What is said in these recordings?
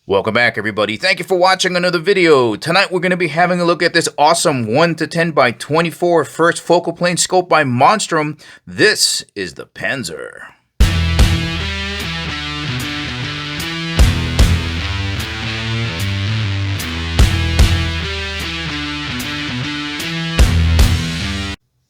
Welcome back, everybody. Thank you for watching another video. Tonight we're going to be having a look at this awesome 1-10x24 first focal plane scope by Monstrum. This is the Panzer.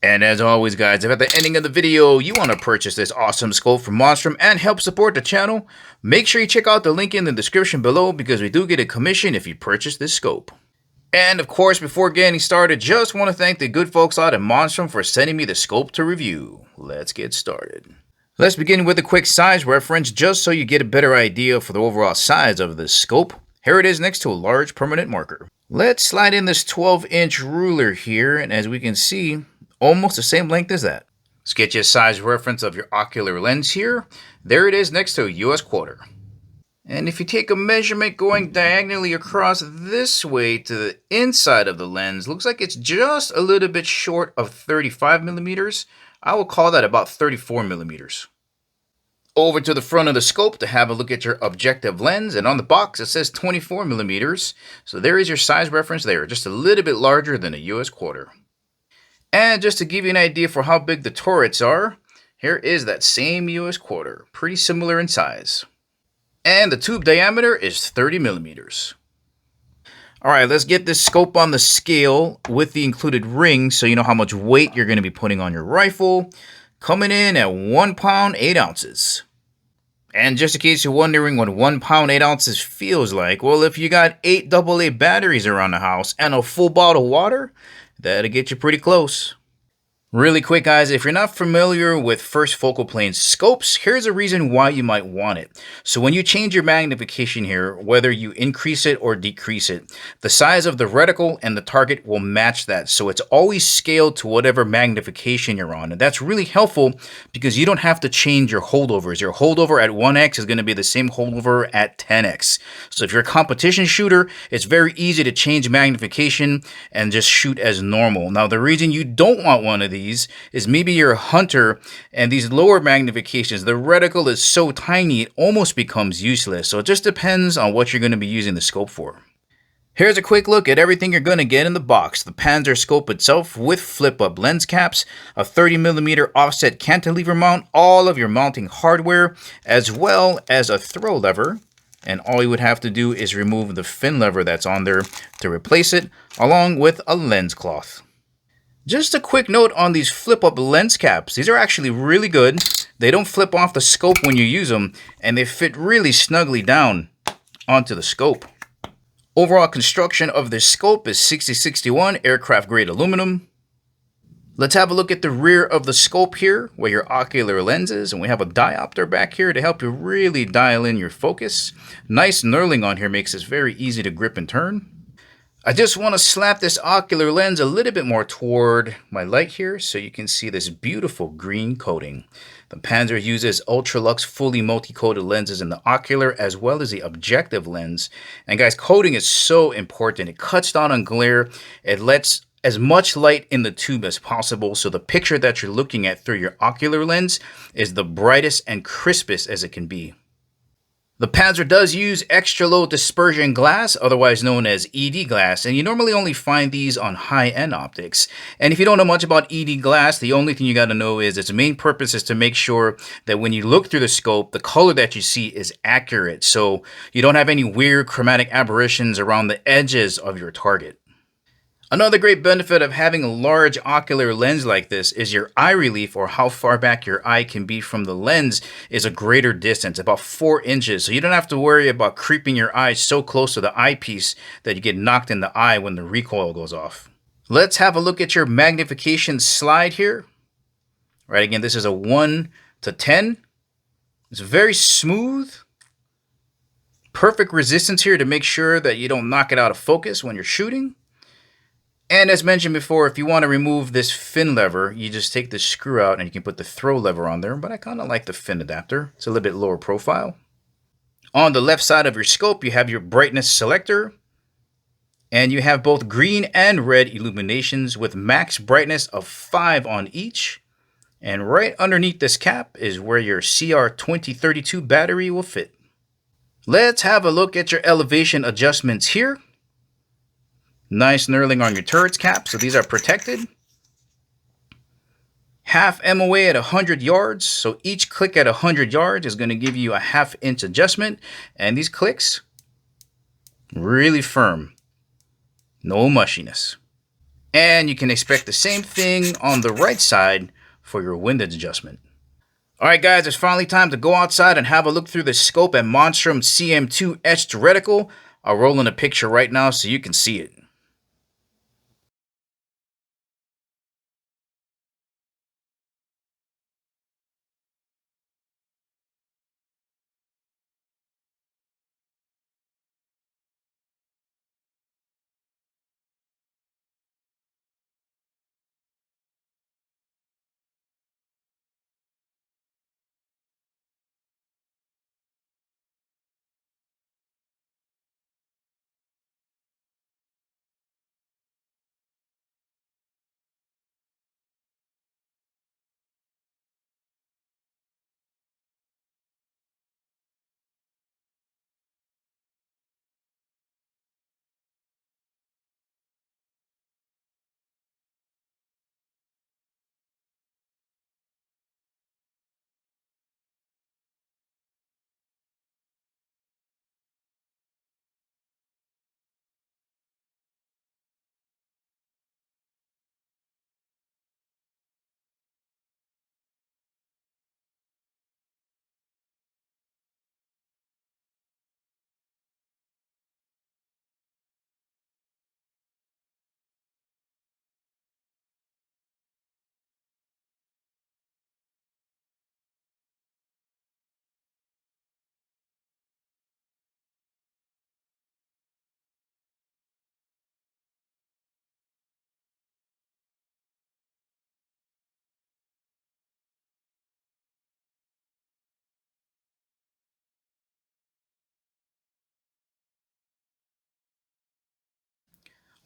And as always, guys, if at the ending of the video you want to purchase this awesome scope from Monstrum and help support the channel, make sure you check out the link in the description below because we do get a commission if you purchase this scope. And of course, before getting started, just want to thank the good folks out at Monstrum for sending me the scope to review. Let's get started. Let's begin with a quick size reference just so you get a better idea for the overall size of this scope. Here it is next to a large permanent marker. Let's slide in this 12-inch ruler here, and as we can see, almost the same length as that. Let's get you a size reference of your ocular lens here. There it is next to a US quarter. And if you take a measurement going diagonally across this way to the inside of the lens, looks like it's just a little bit short of 35 millimeters. I will call that about 34 millimeters. Over to the front of the scope to have a look at your objective lens, and on the box it says 24 millimeters. So there is your size reference there, just a little bit larger than a US quarter. And just to give you an idea for how big the turrets are, here is that same US quarter, pretty similar in size. And the tube diameter is 30 millimeters. Alright, let's get this scope on the scale with the included ring so you know how much weight you're going to be putting on your rifle. Coming in at 1 pound 8 ounces. And just in case you're wondering what 1 pound 8 ounces feels like, well, if you got 8 AA batteries around the house and a full bottle of water, that'll get you pretty close. Really quick, guys, if you're not familiar with first focal plane scopes, here's a reason why you might want it. So when you change your magnification here, whether you increase it or decrease it, the size of the reticle and the target will match that. So it's always scaled to whatever magnification you're on. And that's really helpful because you don't have to change your holdovers. Your holdover at 1x is going to be the same holdover at 10x. So if you're a competition shooter, it's very easy to change magnification and just shoot as normal. Now, the reason you don't want one of these is maybe you're a hunter and these lower magnifications, the reticle is so tiny it almost becomes useless. So it just depends on what you're going to be using the scope for. Here's a quick look at everything you're going to get in the box. The Panzer scope itself with flip-up lens caps, a 30mm offset cantilever mount, all of your mounting hardware, as well as a throw lever. And all you would have to do is remove the fin lever that's on there to replace it, along with a lens cloth. Just a quick note on these flip-up lens caps. These are actually really good. They don't flip off the scope when you use them, and they fit really snugly down onto the scope. Overall construction of this scope is 6061 aircraft grade aluminum. Let's have a look at the rear of the scope here, where your ocular lens is, and we have a diopter back here to help you really dial in your focus. Nice knurling on here makes this very easy to grip and turn. I just want to slap this ocular lens a little bit more toward my light here so you can see this beautiful green coating. The Panzer uses Ultralux fully multi-coated lenses in the ocular as well as the objective lens. And guys, coating is so important. It cuts down on glare. It lets as much light in the tube as possible so the picture that you're looking at through your ocular lens is the brightest and crispest as it can be. The Panzer does use extra low dispersion glass, otherwise known as ED glass, and you normally only find these on high-end optics. And if you don't know much about ED glass, the only thing you got to know is its main purpose is to make sure that when you look through the scope, the color that you see is accurate, so you don't have any weird chromatic aberrations around the edges of your target. Another great benefit of having a large ocular lens like this is your eye relief, or how far back your eye can be from the lens, is a greater distance, about 4 inches. So you don't have to worry about creeping your eyes so close to the eyepiece that you get knocked in the eye when the recoil goes off. Let's have a look at your magnification slide here. Right, again, this is a 1-10. It's very smooth. Perfect resistance here to make sure that you don't knock it out of focus when you're shooting. And as mentioned before, if you want to remove this fin lever, you just take the screw out and you can put the throw lever on there. But I kind of like the fin adapter. It's a little bit lower profile. On the left side of your scope, you have your brightness selector. And you have both green and red illuminations with max brightness of 5 on each. And right underneath this cap is where your CR2032 battery will fit. Let's have a look at your elevation adjustments here. Nice knurling on your turret's cap, so these are protected. Half MOA at 100 yards, so each click at 100 yards is going to give you a ½ inch adjustment, and these clicks, really firm, no mushiness. And you can expect the same thing on the right side for your windage adjustment. Alright guys, it's finally time to go outside and have a look through the scope at Monstrum CM2 etched reticle. I'll roll in a picture right now so you can see it.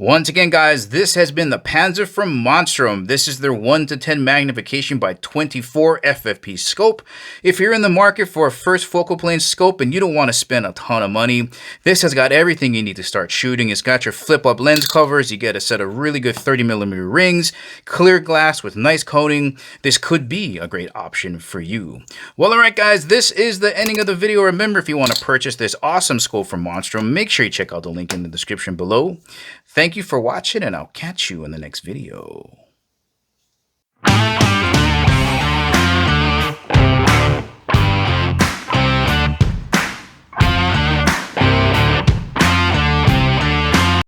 Once again, guys, this has been the Panzer from Monstrum. This is their 1-10 magnification by 24 FFP scope. If you're in the market for a first focal plane scope and you don't want to spend a ton of money, this has got everything you need to start shooting. It's got your flip-up lens covers. You get a set of really good 30mm rings, clear glass with nice coating. This could be a great option for you. Well, alright guys, this is the ending of the video. Remember, if you want to purchase this awesome scope from Monstrum, make sure you check out the link in the description below. Thank you for watching, and I'll catch you in the next video.